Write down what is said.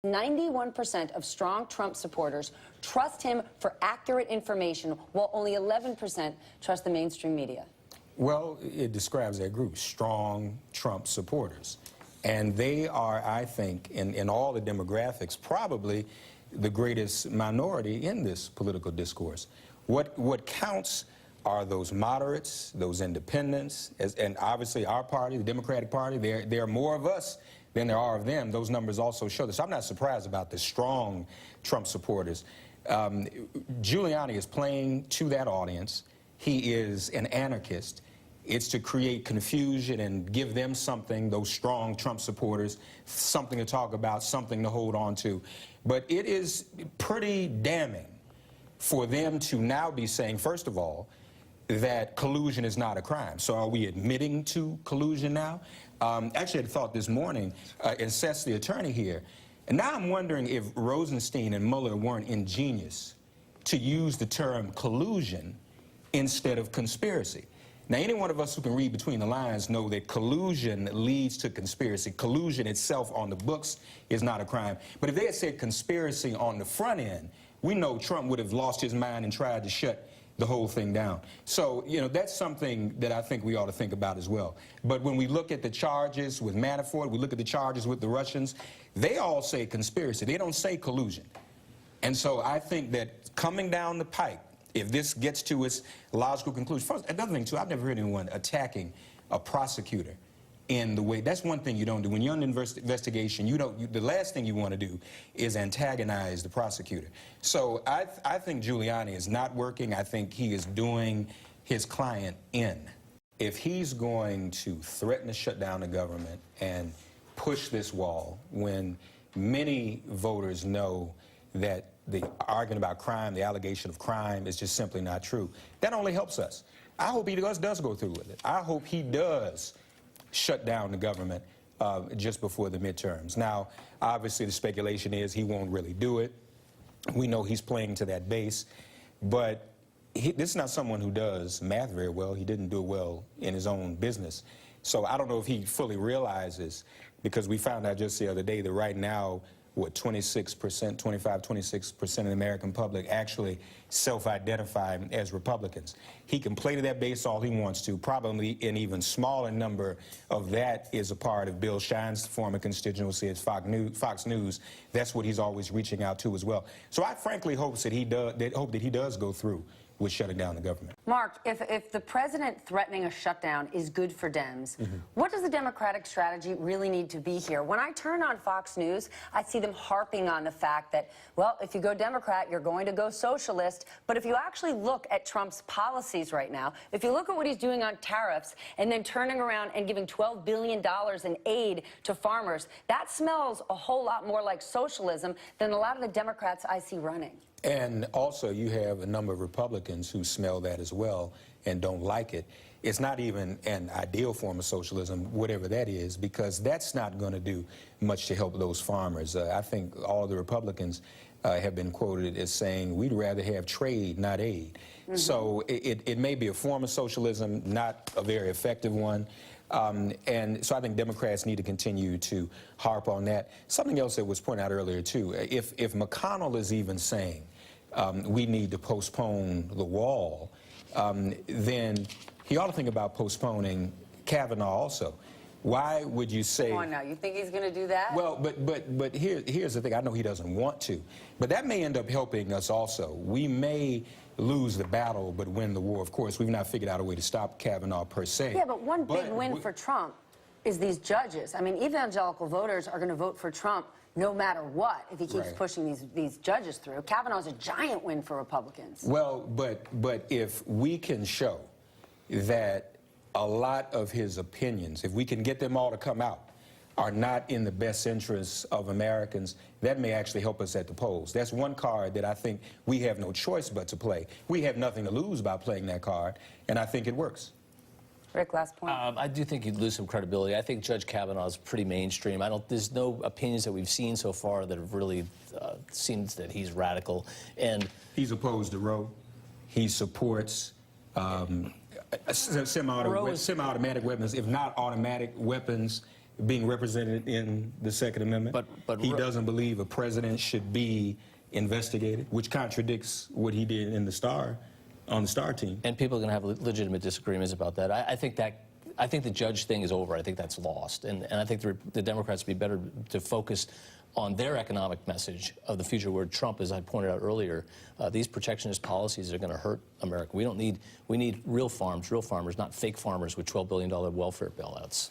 91% of strong Trump supporters trust him for accurate information, while only 11% trust the mainstream media. Well, it describes that group, strong Trump supporters. And they are, I think, in all the demographics, probably the greatest minority in this political discourse. What counts are those moderates, those independents, and obviously our party, the Democratic Party. There are more of us than there are of them. Those numbers also show this. I'm not surprised about the strong Trump supporters. Giuliani is playing to that audience. He is an anarchist. It's to create confusion and give them something, those strong Trump supporters, something to talk about, something to hold on to. But it is pretty damning for them to now be saying, first of all, that collusion is not a crime. So are we admitting to collusion now? Actually, I thought this morning, and Seth's the attorney here, and now I'm wondering if Rosenstein and Mueller weren't ingenious to use the term collusion instead of conspiracy. Now, any one of us who can read between the lines know that collusion leads to conspiracy. Collusion itself on the books is not a crime. But if they had said conspiracy on the front end, we know Trump would have lost his mind and tried to shut the whole thing down. So, you know, that's something that I think we ought to think about as well. But when we look at the charges with Manafort, we look at the charges with the Russians, they all say conspiracy. They don't say collusion. And so I think that coming down the pike, if this gets to its logical conclusion, first, another thing, too, I've never heard anyone attacking a prosecutor in the way, that's one thing you don't do. When you're under investigation, the last thing you want to do is antagonize the prosecutor. So I think Giuliani is not working. I think he is doing his client in. If he's going to threaten to shut down the government and push this wall when many voters know that the argument about crime, the allegation of crime is just simply not true, that only helps us. I hope he does go through with it. I hope he does shut down the government just before the midterms. Now, obviously, the speculation is he won't really do it. We know he's playing to that base, but this is not someone who does math very well. He didn't do it well in his own business. So I don't know if he fully realizes, because we found out just the other day that right now, what, 26%, 26% of the American public actually self-identify as Republicans. He can play to that base all he wants to. Probably an even smaller number of that is a part of Bill Schein's former constituency at Fox News. That's what he's always reaching out to as well. So I frankly hope that he does go through with shutting down the government. Mark, if the president threatening a shutdown is good for Dems, what does the Democratic strategy really need to be here? When I turn on Fox News, I see them harping on the fact that, well, if you go Democrat, you're going to go socialist. But if you actually look at Trump's policies right now, if you look at what he's doing on tariffs and then turning around and giving $12 billion in aid to farmers, that smells a whole lot more like socialism than a lot of the Democrats I see running. And also, you have a number of Republicans who smell that as well and don't like it. It's not even an ideal form of socialism, whatever that is, because that's not going to do much to help those farmers. I think all the Republicans have been quoted as saying, we'd rather have trade, not aid. So it may be a form of socialism, not a very effective one. And so I think Democrats need to continue to harp on that. Something else that was pointed out earlier, too, if McConnell is even saying we need to postpone the wall, then he ought to think about postponing Kavanaugh also. Why would you say... Come on now, you think he's going to do that? Well, but here's the thing. I know he doesn't want to, but that may end up helping us also. We may lose the battle but win the war. Of course, we've not figured out a way to stop Kavanaugh per se. Yeah, but one big win for Trump is these judges. I mean, evangelical voters are going to vote for Trump no matter what if he keeps pushing these judges through. Kavanaugh's a giant win for Republicans. Well, but if we can show that a lot of his opinions, if we can get them all to come out, are not in the best interests of Americans, that may actually help us at the polls. That's one card that I think we have no choice but to play. We have nothing to lose by playing that card, and I think it works. Rick, last point. I do think you'd lose some credibility. I think Judge Kavanaugh is pretty mainstream. There's no opinions that we've seen so far that have really seemed that he's radical. And he's opposed to Roe. He supports semi-automatic weapons, if not automatic weapons, being represented in the Second Amendment. But he doesn't believe a president should be investigated, which contradicts what he did in on the STAR team. And people are going to have legitimate disagreements about that. I think the judge thing is over. I think that's lost. And I think the Democrats would be better to focus on their economic message of the future, where Trump, as I pointed out earlier, these protectionist policies are going to hurt America. We need real farmers, not fake farmers with $12 billion welfare bailouts.